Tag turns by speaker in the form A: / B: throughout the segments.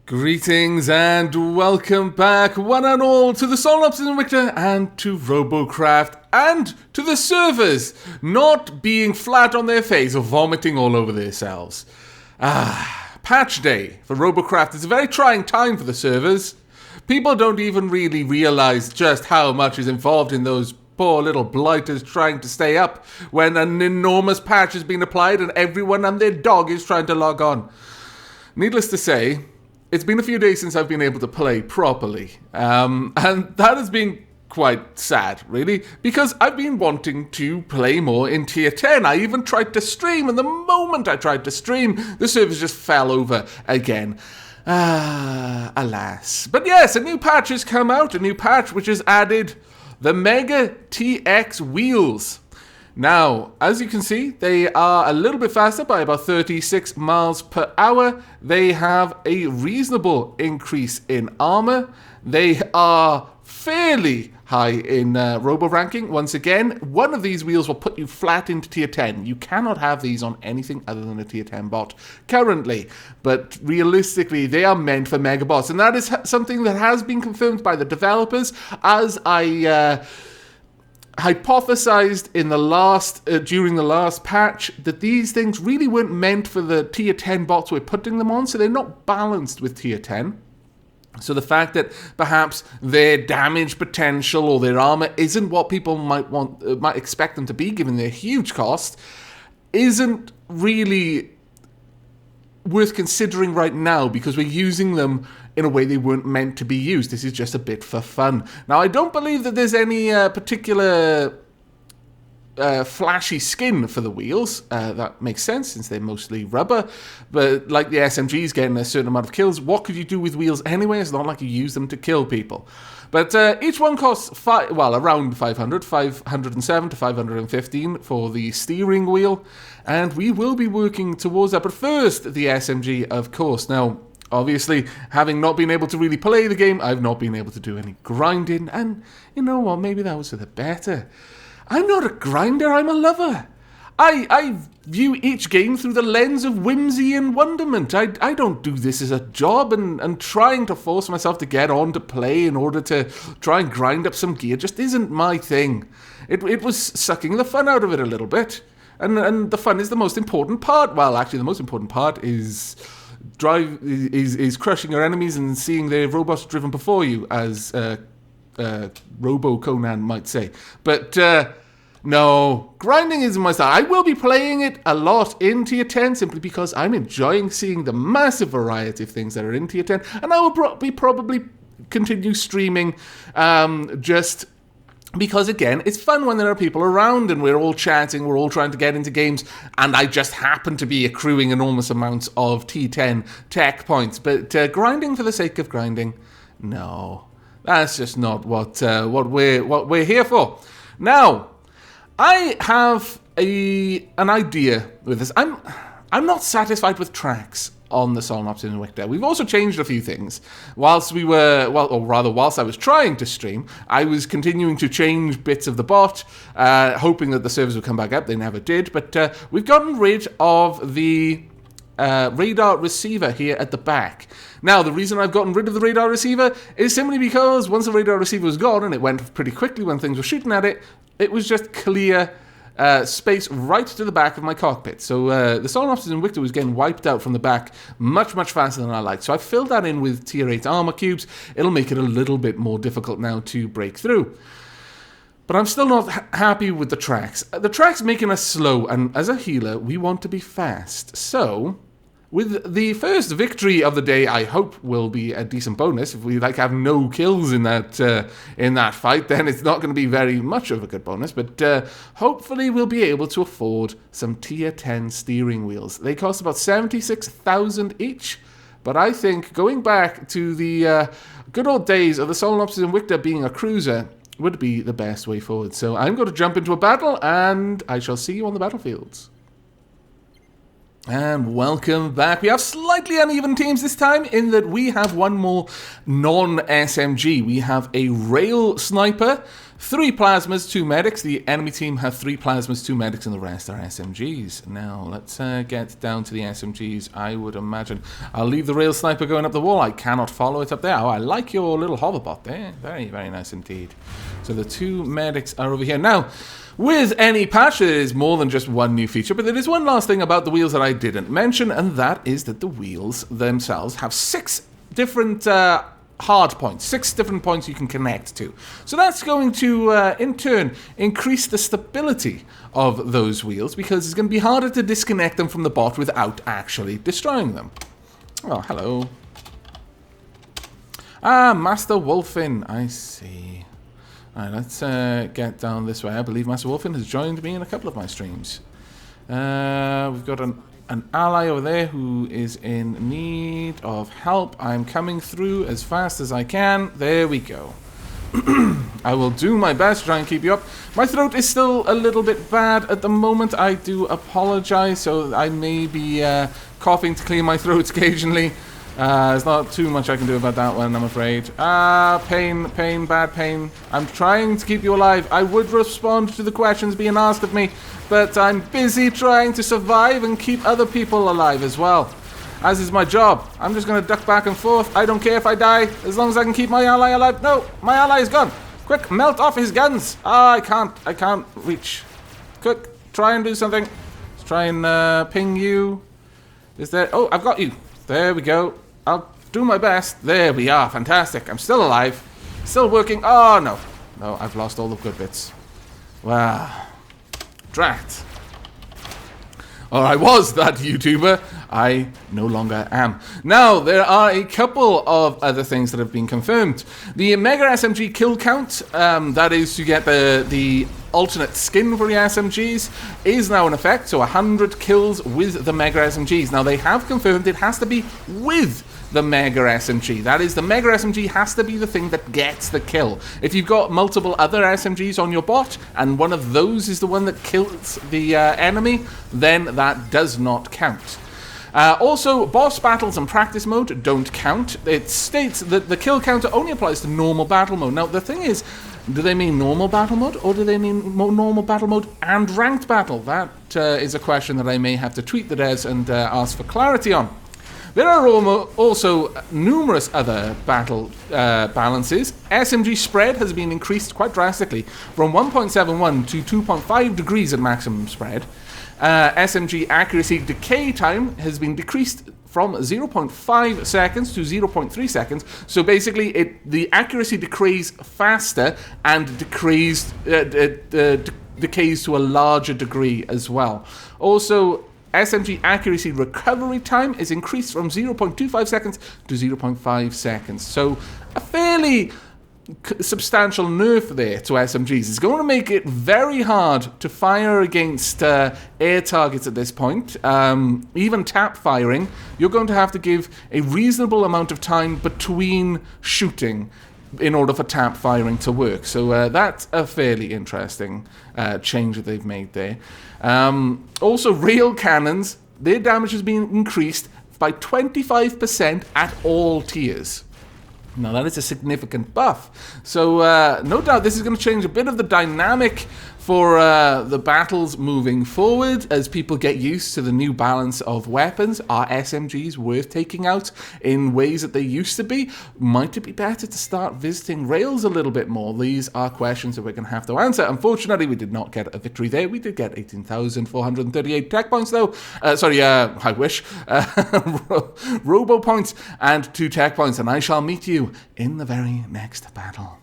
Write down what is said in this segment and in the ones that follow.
A: Greetings and welcome back, one and all, to the Solnopsis and Victor and to Robocraft and to the servers not being flat on their face or vomiting all over themselves. Patch day for Robocraft is a very trying time for the servers. People don't even really realize just how much is involved in those poor little blighters trying to stay up when an enormous patch has been applied and everyone and their dog is trying to log on. Needless to say, it's been a few days since I've been able to play properly, and that has been quite sad, really, because I've been wanting to play more in Tier 10. I even tried to stream, and the moment I tried to stream, the servers just fell over again. Alas. But yes, a new patch has come out, a new patch which has added the Mega TX wheels. Now, as you can see, they are a little bit faster by about 36 miles per hour. They have a reasonable increase in armor. They are fairly high in robo ranking. Once again, one of these wheels will put you flat into tier 10. You cannot have these on anything other than a tier 10 bot currently. But realistically, they are meant for mega bots. And that is something that has been confirmed by the developers, as I hypothesized in the last during the last patch that these things really weren't meant for the tier 10 bots we're putting them on, so they're not balanced with tier 10. So the fact that perhaps their damage potential or their armor isn't what people might expect them to be, given their huge cost, isn't really worth considering right now, because we're using them in a way they weren't meant to be used. This is just a bit for fun. Now, I don't believe that there's any particular flashy skin for the wheels. That makes sense, since they're mostly rubber. But like the SMGs getting a certain amount of kills, what could you do with wheels anyway? It's not like you use them to kill people. But each one costs, around 507 to 515 for the steering wheel. And we will be working towards that. But first, the SMG, of course. Now, obviously, having not been able to really play the game, I've not been able to do any grinding. And you know what? Maybe that was for the better. I'm not a grinder, I'm a lover. I view each game through the lens of whimsy and wonderment. I don't do this as a job, and trying to force myself to get on to play in order to try and grind up some gear just isn't my thing. It was sucking the fun out of it a little bit. And the fun is the most important part. Well, actually, the most important part is crushing your enemies and seeing their robots driven before you, as Robo Conan might say. But no, grinding isn't my style. I will be playing it a lot in tier 10 simply because I'm enjoying seeing the massive variety of things that are in tier 10, and I will probably continue streaming just because, again, it's fun when there are people around and we're all chatting, we're all trying to get into games, and I just happen to be accruing enormous amounts of T10 tech points. But grinding for the sake of grinding, no, that's just not what we're here for. Now, I have an idea with this. I'm not satisfied with tracks on the Solnopsis and Victor. We've also changed a few things. Whilst I was trying to stream, I was continuing to change bits of the bot, hoping that the servers would come back up. They never did, but we've gotten rid of the radar receiver here at the back. Now, the reason I've gotten rid of the radar receiver is simply because once the radar receiver was gone, and it went pretty quickly when things were shooting at it, it was just clear space right to the back of my cockpit. So the Solnopsis and Victor was getting wiped out from the back much, much faster than I liked. So I filled that in with tier 8 armor cubes. It'll make it a little bit more difficult now to break through. But I'm still not happy with the tracks. The tracks making us slow, and as a healer, we want to be fast. So with the first victory of the day, I hope will be a decent bonus. If we have no kills in that fight, then it's not going to be very much of a good bonus. But hopefully we'll be able to afford some tier 10 steering wheels. They cost about 76,000 each. But I think going back to the good old days of the Solnopsis and Victor being a cruiser would be the best way forward. So I'm going to jump into a battle, and I shall see you on the battlefields. And welcome back. We have slightly uneven teams this time in that we have one more non-SMG. We have a rail sniper 3 plasmas, 2 medics. The enemy team have 3 plasmas, 2 medics, and the rest are SMGs. Now, let's get down to the SMGs, I would imagine. I'll leave the rail sniper going up the wall. I cannot follow it up there. Oh, I like your little hoverbot there. Very, very nice indeed. So the 2 medics are over here. Now, with any patch, there is more than just one new feature, but there is one last thing about the wheels that I didn't mention, and that is that the wheels themselves have 6 different hard points, 6 different points you can connect to. So that's going to, in turn, increase the stability of those wheels, because it's going to be harder to disconnect them from the bot without actually destroying them. Oh, hello. Ah, Master Wolfin, I see. Alright, let's get down this way. I believe Master Wolfin has joined me in a couple of my streams. We've got an ally over there who is in need of help. I'm coming through as fast as I can. There we go. I will do my best to try and keep you up. My throat is still a little bit bad at the moment. I do apologize, so I may be coughing to clear my throat occasionally. There's not too much I can do about that one, I'm afraid. Pain, bad pain. I'm trying to keep you alive. I would respond to the questions being asked of me, but I'm busy trying to survive and keep other people alive as well. As is my job. I'm just going to duck back and forth. I don't care if I die, as long as I can keep my ally alive. No, my ally is gone. Quick, melt off his guns. I can't reach. Quick, try and do something. Let's try and ping you. Is there... Oh, I've got you. There we go. I'll do my best. There we are. Fantastic. I'm still alive. Still working. Oh, no. No, I've lost all the good bits. Wow. Drat. Or I was that YouTuber. I no longer am. Now, there are a couple of other things that have been confirmed. The Mega SMG kill count, that is to get the alternate skin for the SMGs, is now in effect. So 100 kills with the Mega SMGs. Now, they have confirmed it has to be with the Mega SMG. That is, the Mega SMG has to be the thing that gets the kill. If you've got multiple other SMGs on your bot, and one of those is the one that kills the enemy, then that does not count. Also, boss battles and practice mode don't count. It states that the kill counter only applies to normal battle mode. Now, the thing is, do they mean normal battle mode, or do they mean normal battle mode and ranked battle? That is a question that I may have to tweet the devs and ask for clarity on. There are also numerous other battle balances. SMG spread has been increased quite drastically from 1.71 to 2.5 degrees at maximum spread. SMG accuracy decay time has been decreased from 0.5 seconds to 0.3 seconds. So basically, the accuracy decays faster and decays to a larger degree as well. Also, SMG accuracy recovery time is increased from 0.25 seconds to 0.5 seconds. So a fairly substantial nerf there to SMGs. It's going to make it very hard to fire against air targets at this point. Even tap firing, you're going to have to give a reasonable amount of time between shooting in order for tap firing to work. So that's a fairly interesting change that they've made there. Also, rail cannons, their damage has been increased by 25% at all tiers. Now, that is a significant buff. So, no doubt this is going to change a bit of the dynamic for the battles moving forward as people get used to the new balance of weapons. Are SMGs worth taking out in ways that they used to be? Might it be better to start visiting rails a little bit more? These are questions that we're going to have to answer. Unfortunately, we did not get a victory there. We did get 18,438 tech points, though. I wish. Robo points and 2 tech points, and I shall meet you in the very next battle.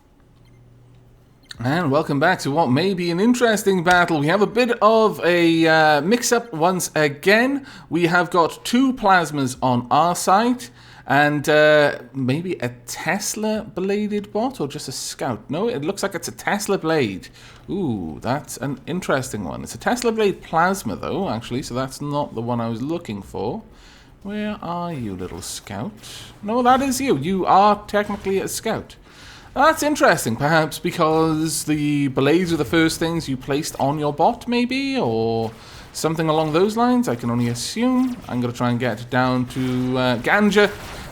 A: And welcome back to what may be an interesting battle. We have a bit of a mix-up once again. We have got 2 plasmas on our side, and maybe a Tesla-bladed bot, or just a scout. No, it looks like it's a Tesla blade. Ooh, that's an interesting one. It's a Tesla blade plasma, though, actually, so that's not the one I was looking for. Where are you, little scout? No, that is you. You are technically a scout. That's interesting, perhaps because the blades are the first things you placed on your bot, maybe, or something along those lines. I can only assume. I'm going to try and get down to Ganja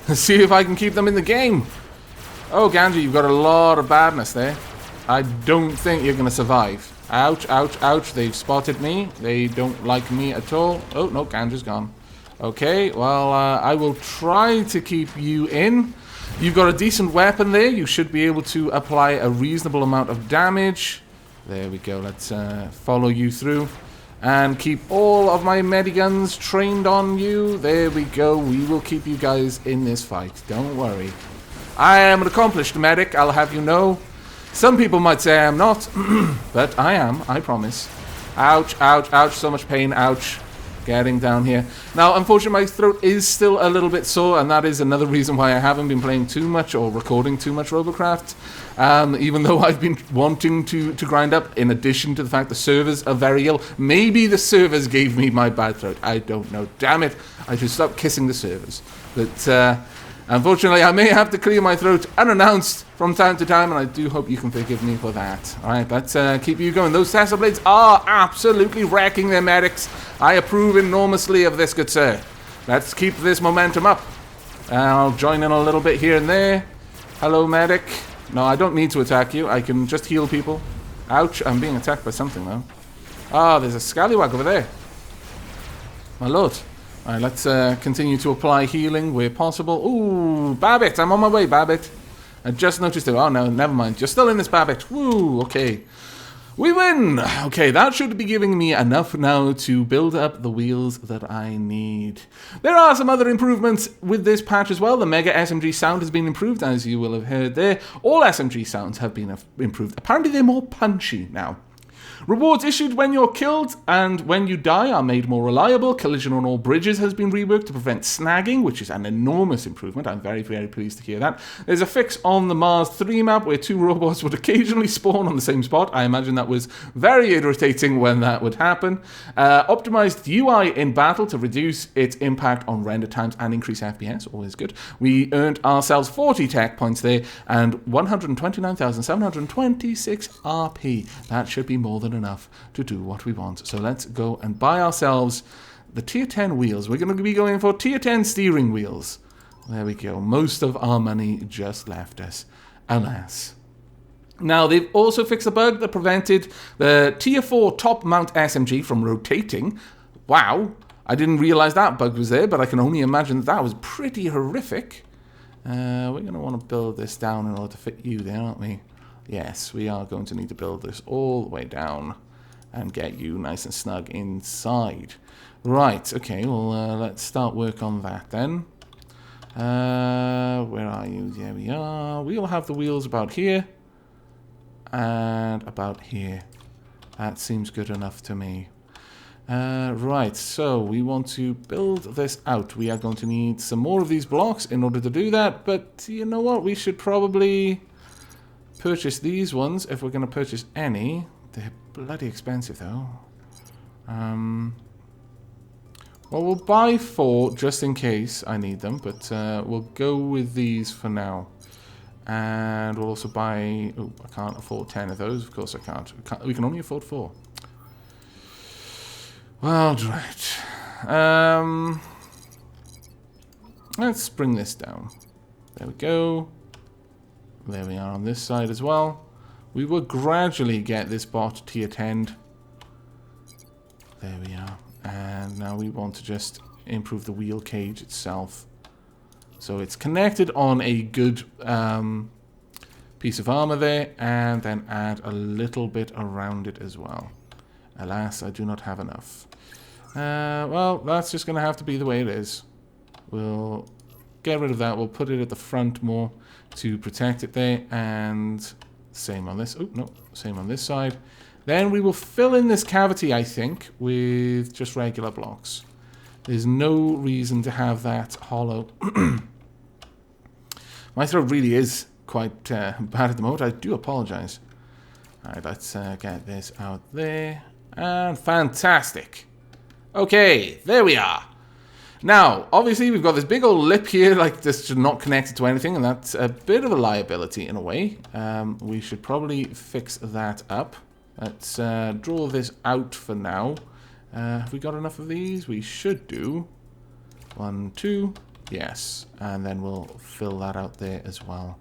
A: and see if I can keep them in the game. Oh, Ganja, you've got a lot of badness there. I don't think you're going to survive. Ouch, ouch, ouch. They've spotted me. They don't like me at all. Oh, no, Ganja's gone. Okay, well, I will try to keep you in. You've got a decent weapon there. You should be able to apply a reasonable amount of damage. There we go. Let's follow you through. And keep all of my mediguns trained on you. There we go. We will keep you guys in this fight. Don't worry. I am an accomplished medic, I'll have you know. Some people might say I'm not, but I am, I promise. Ouch, ouch, ouch, so much pain, ouch. Getting down here. Now, unfortunately, my throat is still a little bit sore, and that is another reason why I haven't been playing too much or recording too much Robocraft. Even though I've been wanting to grind up, in addition to the fact the servers are very ill. Maybe the servers gave me my bad throat. I don't know. Damn it. I should stop kissing the servers. But, unfortunately, I may have to clear my throat unannounced from time to time, and I do hope you can forgive me for that. Alright, let's keep you going. Those Tesla Blades are absolutely wrecking their medics. I approve enormously of this, good sir. Let's keep this momentum up. I'll join in a little bit here and there. Hello, medic. No, I don't need to attack you. I can just heal people. Ouch, I'm being attacked by something, though. Ah, there's a scallywag over there. My lord. Alright, let's continue to apply healing where possible. Ooh, Babbitt! I'm on my way, Babbitt. I just noticed it. Oh, no, never mind. You're still in this, Babbitt. Woo, okay. We win! Okay, that should be giving me enough now to build up the wheels that I need. There are some other improvements with this patch as well. The Mega SMG sound has been improved, as you will have heard there. All SMG sounds have been improved. Apparently, they're more punchy now. Rewards issued when you're killed and when you die are made more reliable. Collision on all bridges has been reworked to prevent snagging, which is an enormous improvement. I'm very, very pleased to hear that. There's a fix on the Mars 3 map where 2 robots would occasionally spawn on the same spot. I imagine that was very irritating when that would happen. Optimized UI in battle to reduce its impact on render times and increase FPS. Always good. We earned ourselves 40 tech points there and 129,726 RP. That should be more than enough to do what we want. So let's go and buy ourselves the tier 10 wheels. We're going to be going for tier 10 steering wheels. There we go. Most of our money just left us, alas. Now, they've also fixed a bug that prevented the tier 4 top mount SMG from rotating. Wow, I didn't realize that bug was there, but I can only imagine that was pretty horrific. We're going to want to build this down in order to fit you there, aren't we? Yes, we are going to need to build this all the way down and get you nice and snug inside. Right, okay, well, let's start work on that then. Where are you? There we are. We'll have the wheels about here and about here. That seems good enough to me. Right, so we want to build this out. We are going to need some more of these blocks in order to do that, but you know what? We should probably purchase these ones if we're going to purchase any. They're bloody expensive though. Well, we'll buy 4 just in case I need them, but we'll go with these for now. And we'll also buy... Oh, I can't afford 10 of those. Of course I can't. We can only afford 4. Well, right. Let's bring this down. There we go. There we are on this side as well. We will gradually get this bot tier 10'd. There we are. And now we want to just improve the wheel cage itself. So it's connected on a good piece of armor there, and then add a little bit around it as well. Alas, I do not have enough. Well, that's just going to have to be the way it is. We'll get rid of that. We'll put it at the front more to protect it there, and same on this. Oh, no, same on this side. Then we will fill in this cavity, I think, with just regular blocks. There's no reason to have that hollow. My throat really is quite bad at the moment. I do apologize. Alright, let's get this out there. And fantastic. Okay, there we are. Now, obviously, we've got this big old lip here, like this is not connected to anything, and that's a bit of a liability in a way. We should probably fix that up. Let's draw this out for now. Have we got enough of these? We should do. 1, 2, yes. And then we'll fill that out there as well.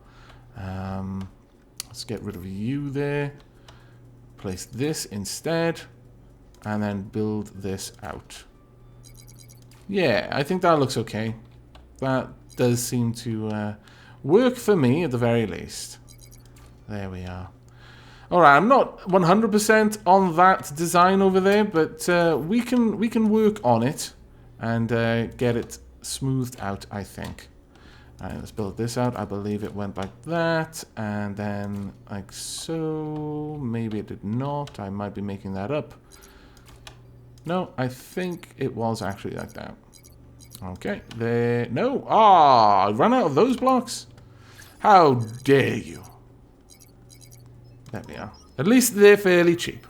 A: Let's get rid of you there. Place this instead. And then build this out. Yeah, I think that looks okay. That does seem to work for me at the very least. There we are. Alright, I'm not 100% on that design over there, but we can work on it and get it smoothed out, I think. Alright, let's build this out. I believe it went like that, and then like so. Maybe it did not. I might be making that up. No, I think it was actually like that. Okay, there. No. Ah, I ran out of those blocks. How dare you? There we are. At least they're fairly cheap.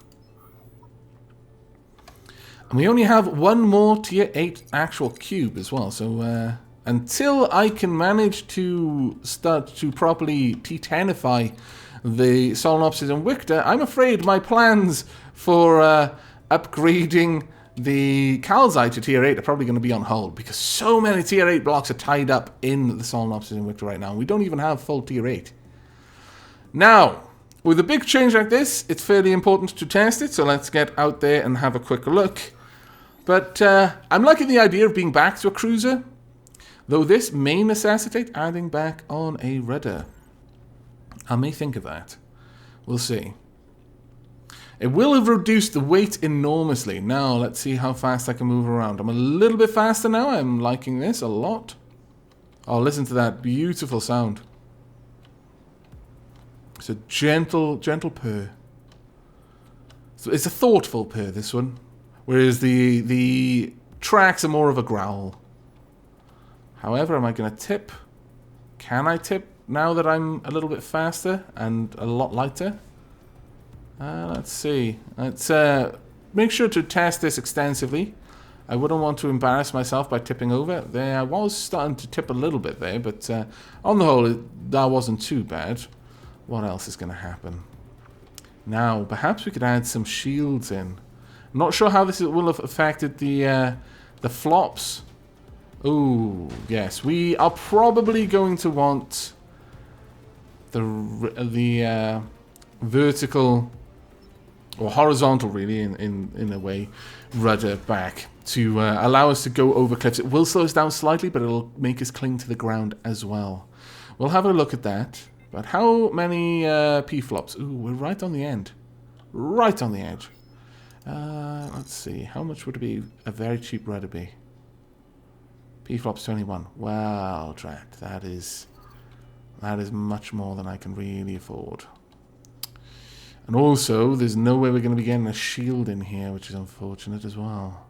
A: And we only have one more tier 8 actual cube as well. So until I can manage to start to properly T10ify the Solenopsis and Wictor, I'm afraid my plans for upgrading the Calcite to tier 8 are probably going to be on hold, because so many tier 8 blocks are tied up in the Solenopsis and Wictor right now. We don't even have full tier 8. Now, with a big change like this, it's fairly important to test it, so let's get out there and have a quick look. But I'm liking the idea of being back to a cruiser, though this may necessitate adding back on a rudder. I may think of that. We'll see. It will have reduced the weight enormously. Now, let's see how fast I can move around. I'm a little bit faster now. I'm liking this a lot. Oh, listen to that beautiful sound. It's a gentle purr. So it's a thoughtful purr, this one. Whereas the tracks are more of a growl. However, am I going to tip? Can I tip now that I'm a little bit faster and a lot lighter? Let's see. Let's make sure to test this extensively. I wouldn't want to embarrass myself by tipping over. There, I was starting to tip a little bit there, but on the whole, that wasn't too bad. What else is going to happen? Now, perhaps we could add some shields in. I'm not sure how this will have affected the flops. Oh, yes. We are probably going to want the vertical, or horizontal really, in a way, rudder back to allow us to go over cliffs. It will slow us down slightly, but it'll make us cling to the ground as well. We'll have a look at that. But how many P-flops? Ooh, we're right on the end. Right on the edge. Let's see. How much would it be a very cheap rudder be? P-flops 21. Well, drat. That is much more than I can really afford. And also, there's no way we're going to be getting a shield in here, which is unfortunate as well.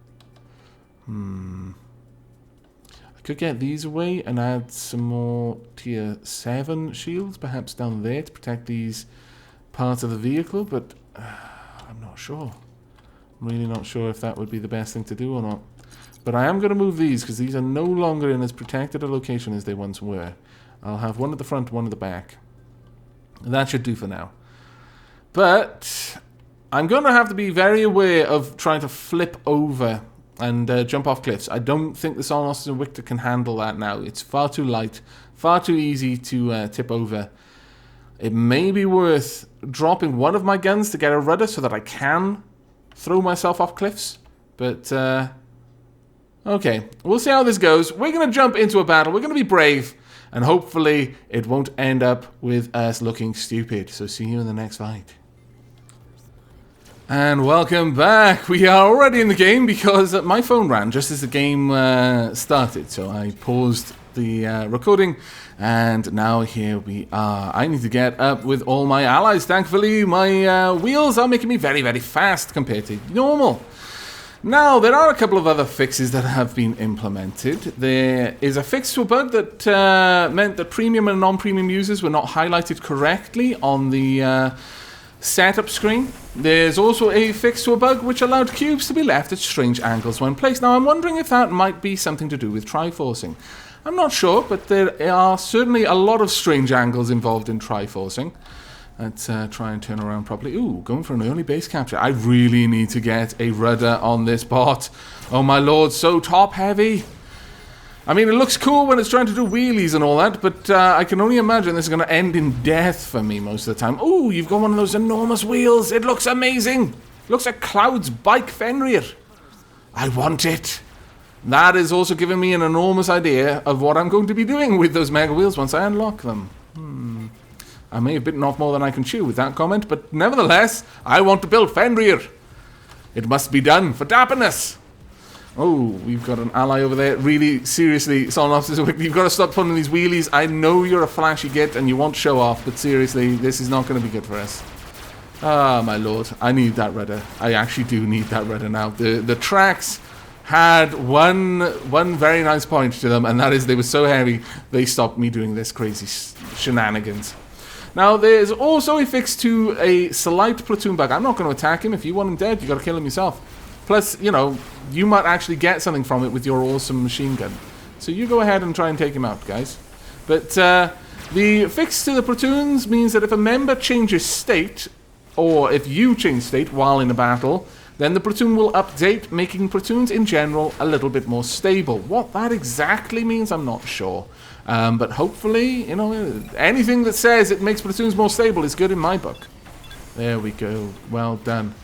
A: I could get these away and add some more tier 7 shields, perhaps down there to protect these parts of the vehicle, but I'm not sure. I'm really not sure if that would be the best thing to do or not. But I am going to move these, because these are no longer in as protected a location as they once were. I'll have one at the front, one at the back. That should do for now. But I'm going to have to be very aware of trying to flip over and jump off cliffs. I don't think the Solenopsis and Wictor can handle that now. It's far too light, far too easy to tip over. It may be worth dropping one of my guns to get a rudder so that I can throw myself off cliffs. But, okay, we'll see how this goes. We're going to jump into a battle. We're going to be brave. And hopefully it won't end up with us looking stupid. So see you in the next fight. And welcome back. We are already in the game because my phone ran just as the game started. So I paused the recording, and now here we are. I need to get up with all my allies. Thankfully, my wheels are making me very, very fast compared to normal. Now, there are a couple of other fixes that have been implemented. There is a fix to a bug that meant that premium and non-premium users were not highlighted correctly on the setup screen. There's also a fix to a bug which allowed cubes to be left at strange angles when placed. Now, I'm wondering if that might be something to do with triforcing. I'm not sure, but there are certainly a lot of strange angles involved in triforcing. Let's try and turn around properly. Ooh, going for an early base capture. I really need to get a rudder on this bot. Oh my lord, so top heavy. I mean, it looks cool when it's trying to do wheelies and all that, but I can only imagine this is going to end in death for me most of the time. Oh, you've got one of those enormous wheels. It looks amazing. Looks like Cloud's bike Fenrir. I want it. That is also giving me an enormous idea of what I'm going to be doing with those mega wheels once I unlock them. I may have bitten off more than I can chew with that comment, but nevertheless, I want to build Fenrir. It must be done for dapperness. Oh, we've got an ally over there. Really, seriously, Solenopsis, you've got to stop pulling these wheelies. I know you're a flashy git and you want show off, but seriously, this is not going to be good for us. Ah, my lord. I need that rudder. I actually do need that rudder now. The tracks had one very nice point to them, and that is they were so heavy, they stopped me doing this crazy shenanigans. Now, there's also a fix to a slight platoon bug. I'm not going to attack him. If you want him dead, you got to kill him yourself. Plus, you know, you might actually get something from it with your awesome machine gun. So you go ahead and try and take him out, guys. But the fix to the platoons means that if a member changes state, or if you change state while in a battle, then the platoon will update, making platoons in general a little bit more stable. What that exactly means, I'm not sure. But hopefully, you know, anything that says it makes platoons more stable is good in my book. There we go. Well done.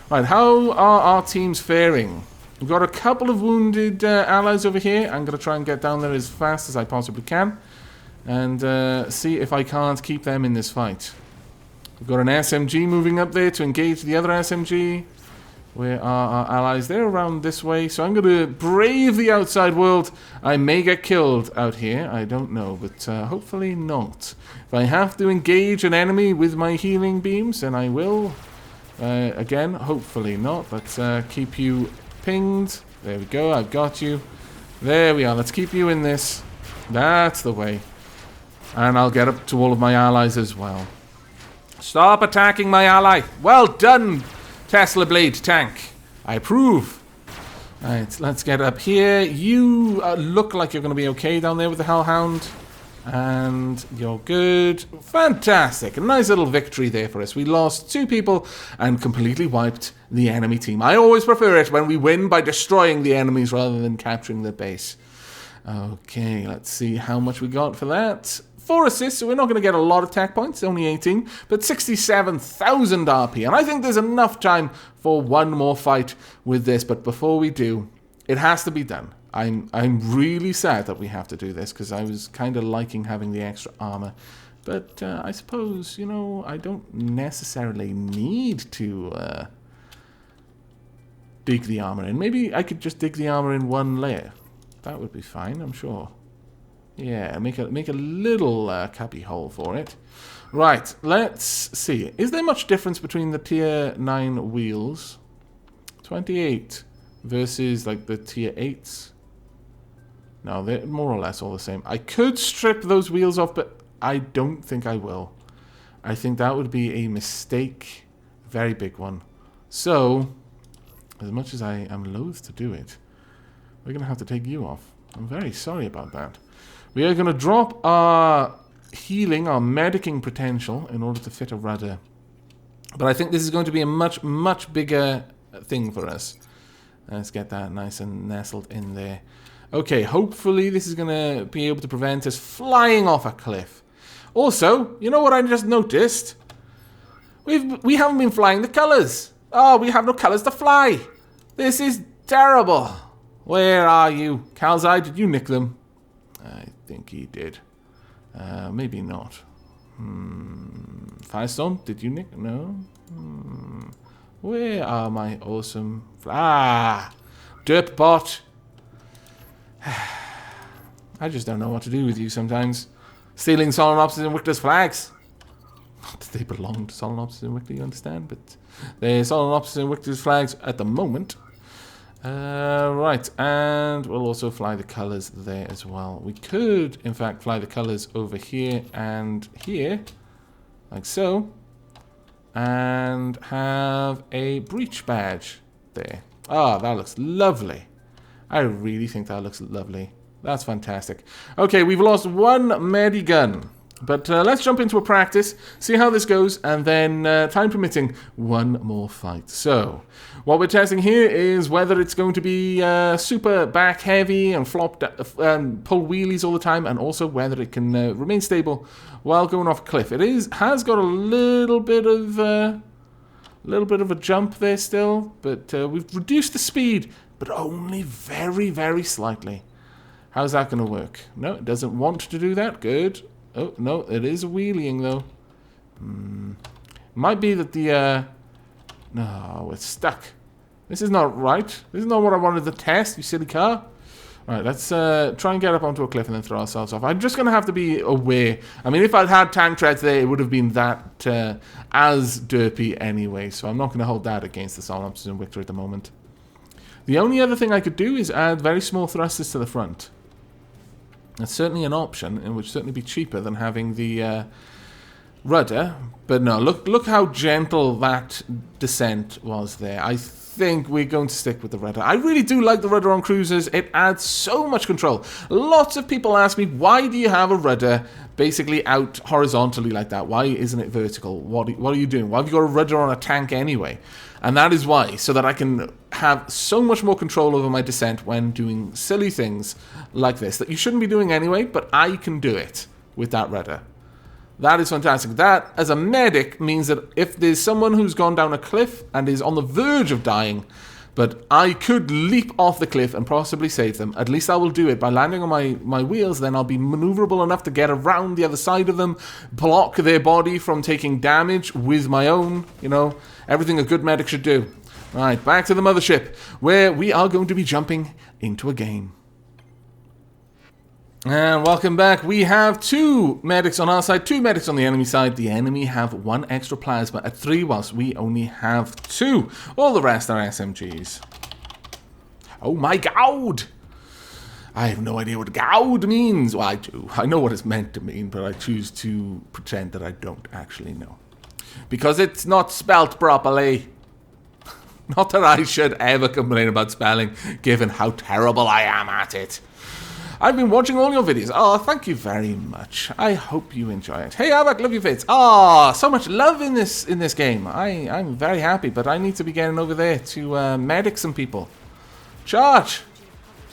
A: Right, how are our teams faring? We've got a couple of wounded allies over here. I'm going to try and get down there as fast as I possibly can. And see if I can't keep them in this fight. We've got an SMG moving up there to engage the other SMG. Where are our allies? They're around this way. So I'm going to brave the outside world. I may get killed out here. I don't know, but hopefully not. If I have to engage an enemy with my healing beams, then I will. Again, hopefully not. Let's keep you pinged. There we go. I've got you. There we are. Let's keep you in this. That's the way. And I'll get up to all of my allies as well. Stop attacking my ally. Well done, Tesla Blade tank. I approve. Alright, let's get up here. You look like you're going to be okay down there with the Hellhound. And you're good. Fantastic. A nice little victory there for us. We lost 2 people and completely wiped the enemy team. I always prefer it when we win by destroying the enemies rather than capturing their base. Okay, let's see how much we got for that. 4 assists, so we're not going to get a lot of tech points, only 18, but 67,000 RP. And I think there's enough time for one more fight with this, but before we do, it has to be done. I'm really sad that we have to do this, because I was kind of liking having the extra armor. But I suppose, you know, I don't necessarily need to dig the armor in. Maybe I could just dig the armor in one layer. That would be fine, I'm sure. Yeah, make a little cubby hole for it. Right, let's see. Is there much difference between the tier 9 wheels? 28 versus like the tier 8s. No, they're more or less all the same. I could strip those wheels off, but I don't think I will. I think that would be a mistake. A very big one. So, as much as I am loath to do it, we're going to have to take you off. I'm very sorry about that. We are going to drop our healing, our medicing potential in order to fit a rudder. But I think this is going to be a much, much bigger thing for us. Let's get that nice and nestled in there. Okay, hopefully this is going to be able to prevent us flying off a cliff. Also, you know what I just noticed? We haven't been flying the colours. Oh, we have no colours to fly. This is terrible. Where are you? Calzai, did you nick them? I think he did. Maybe not. Firestorm, did you nick? No. Where are my awesome... Derpbot. I just don't know what to do with you sometimes. Stealing Solenopsis and Wictor's flags. Not that they belong to Solenopsis and Wictor, you understand? But they're Solenopsis and Wictor's flags at the moment. Right, and we'll also fly the colours there as well. We could, in fact, fly the colours over here and here, like so, and have a breach badge there. Ah, that looks lovely. I really think that looks lovely. That's fantastic. Okay, we've lost 1 medigun. But let's jump into a practice, see how this goes, and then, time permitting, one more fight. So, what we're testing here is whether it's going to be super back heavy and pull wheelies all the time, and also whether it can remain stable while going off a cliff. It has got a little bit of a jump there still, but we've reduced the speed, but only very, very slightly. How's that going to work? No, it doesn't want to do that. Good. Oh, no, it is wheeling, though. Might be that the, no, it's stuck. This is not right. This is not what I wanted to test, you silly car. Alright, let's try and get up onto a cliff and then throw ourselves off. I'm just going to have to be aware. I mean, if I'd had tank treads there, it would have been that as derpy anyway. So I'm not going to hold that against the Solomons and Victor at the moment. The only other thing I could do is add very small thrusters to the front. That's certainly an option, and would certainly be cheaper than having the rudder. But no, look how gentle that descent was there. I think we're going to stick with the rudder. I really do like the rudder on cruisers. It adds so much control. Lots of people ask me, why do you have a rudder basically out horizontally like that? Why isn't it vertical? What are you doing? Why have you got a rudder on a tank anyway? And that is why, so that I can have so much more control over my descent when doing silly things like this that you shouldn't be doing anyway, but I can do it with that rudder. That is fantastic. That, as a medic, means that if there's someone who's gone down a cliff and is on the verge of dying, but I could leap off the cliff and possibly save them, at least I will do it by landing on my wheels. Then I'll be maneuverable enough to get around the other side of them, block their body from taking damage with my own, everything a good medic should do. Right, back to the mothership, where we are going to be jumping into a game. And welcome back. We have 2 medics on our side, 2 medics on the enemy side. The enemy have 1 extra plasma at 3, whilst we only have 2. All the rest are SMGs. Oh my god! I have no idea what "goud" means. Well, I do. I know what it's meant to mean, but I choose to pretend that I don't actually know. Because it's not spelt properly. Not that I should ever complain about spelling, given how terrible I am at it. I've been watching all your videos. Oh, thank you very much. I hope you enjoy it. Hey, Albert, love your vids. Oh, so much love in this game. I'm very happy, but I need to be getting over there to medic some people. Charge!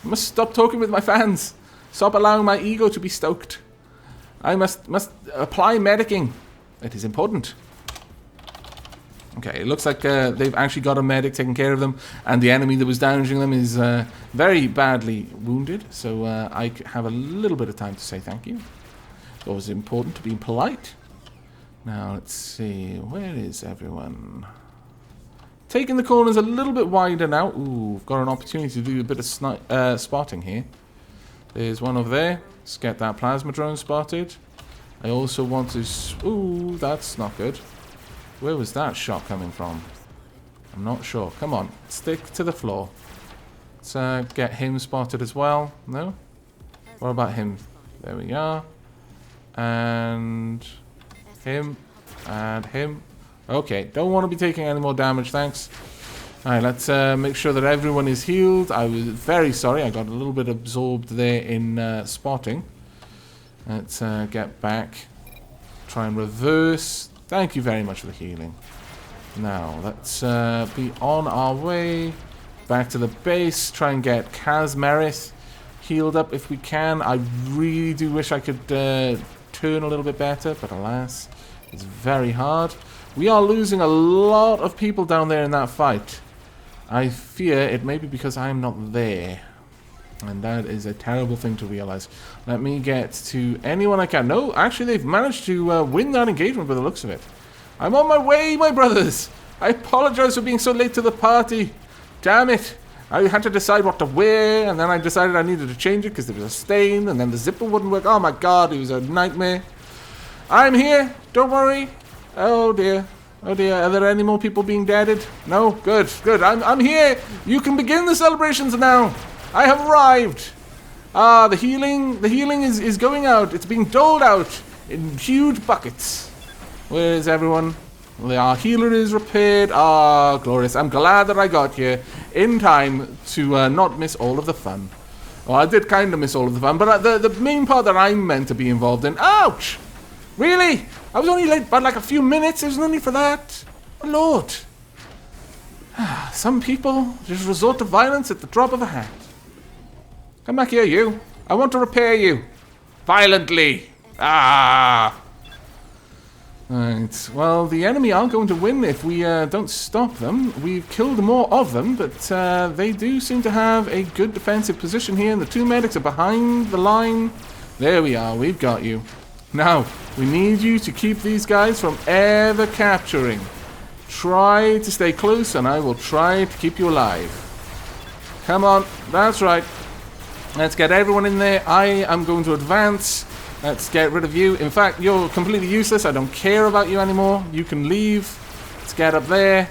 A: I must stop talking with my fans. Stop allowing my ego to be stoked. I must apply medicing. It is important. Okay, it looks like they've actually got a medic taking care of them, and the enemy that was damaging them is very badly wounded, so I have a little bit of time to say thank you. It's always important to be polite. Now, let's see, where is everyone? Taking the corners a little bit wider now. Ooh, we've got an opportunity to do a bit of spotting here. There's one over there. Let's get that plasma drone spotted. I also want to... Ooh, that's not good. Where was that shot coming from? I'm not sure. Come on, stick to the floor. Let's get him spotted as well. No? What about him? There we are. And him. And him. Okay, don't want to be taking any more damage, thanks. Alright, let's make sure that everyone is healed. I was very sorry, I got a little bit absorbed there in spotting. Let's get back. Try and reverse. Thank you very much for the healing. Now, let's be on our way back to the base. Try and get Kazmarith healed up if we can. I really do wish I could turn a little bit better, but alas, it's very hard. We are losing a lot of people down there in that fight. I fear it may be because I am not there. And that is a terrible thing to realize. Let me get to anyone I can. No, actually they've managed to win that engagement by the looks of it. I'm on my way, my brothers. I apologize for being so late to the party. Damn it. I had to decide what to wear, and then I decided I needed to change it because there was a stain, and then the zipper wouldn't work. Oh my god, it was a nightmare. I'm here. Don't worry. Oh dear. Oh dear. Are there any more people being deaded? No? Good. Good. I'm here. You can begin the celebrations now. I have arrived. Ah, the healing is going out. It's being doled out in huge buckets. Where is everyone? Well, our healer is repaired. Ah, glorious. I'm glad that I got here in time to not miss all of the fun. Well, I did kind of miss all of the fun, but the main part that I'm meant to be involved in... Ouch! Really? I was only late by like a few minutes. There's no need for that. Oh, Lord. Some people just resort to violence at the drop of a hat. Come back here, you. I want to repair you. Violently. Ah. Right. Well, the enemy aren't going to win if we don't stop them. We've killed more of them, but they do seem to have a good defensive position here. And the two medics are behind the line. There we are. We've got you. Now, we need you to keep these guys from ever capturing. Try to stay close, and I will try to keep you alive. Come on. That's right. Let's get everyone in there. I am going to advance. Let's get rid of you. In fact, you're completely useless. I don't care about you anymore. You can leave. Let's get up there.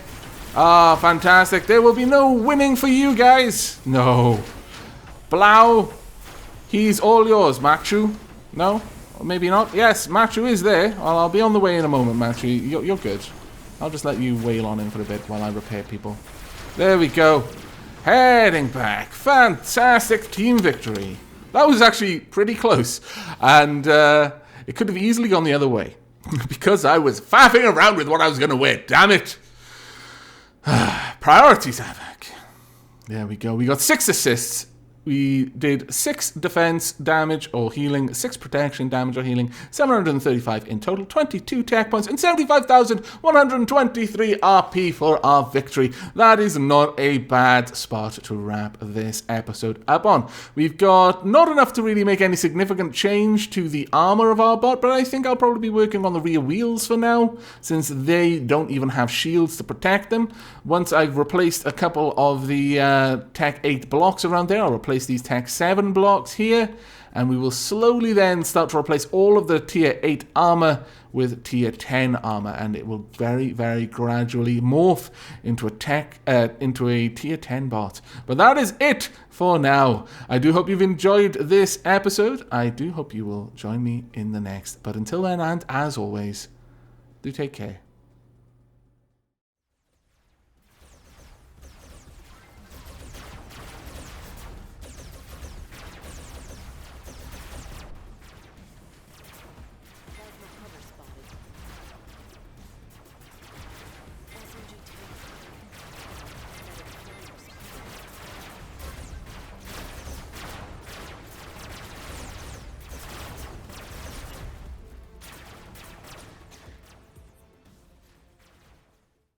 A: Ah, fantastic. There will be no winning for you guys. No. Blau. He's all yours, Machu. No? Or maybe not. Yes, Machu is there. Well, I'll be on the way in a moment, Machu. You're good. I'll just let you wail on in for a bit while I repair people. There we go. Heading back. Fantastic team victory. That was actually pretty close. And it could have easily gone the other way. Because I was faffing around with what I was going to wear. Damn it. Priorities, Havoc. There we go. We got 6 assists. We did 6 defense damage or healing, 6 protection damage or healing, 735 in total, 22 tech points, and 75,123 RP for our victory. That is not a bad spot to wrap this episode up on. We've got not enough to really make any significant change to the armor of our bot, but I think I'll probably be working on the rear wheels for now, since they don't even have shields to protect them. Once I've replaced a couple of the Tech 8 blocks around there, I'll replace these Tech 7 blocks here, and we will slowly then start to replace all of the Tier 8 armor with Tier 10 armor, and it will very, very gradually morph into a Tier 10 bot. But that is it for now. I do hope you've enjoyed this episode. I do hope you will join me in the next. But until then, and as always, do take care.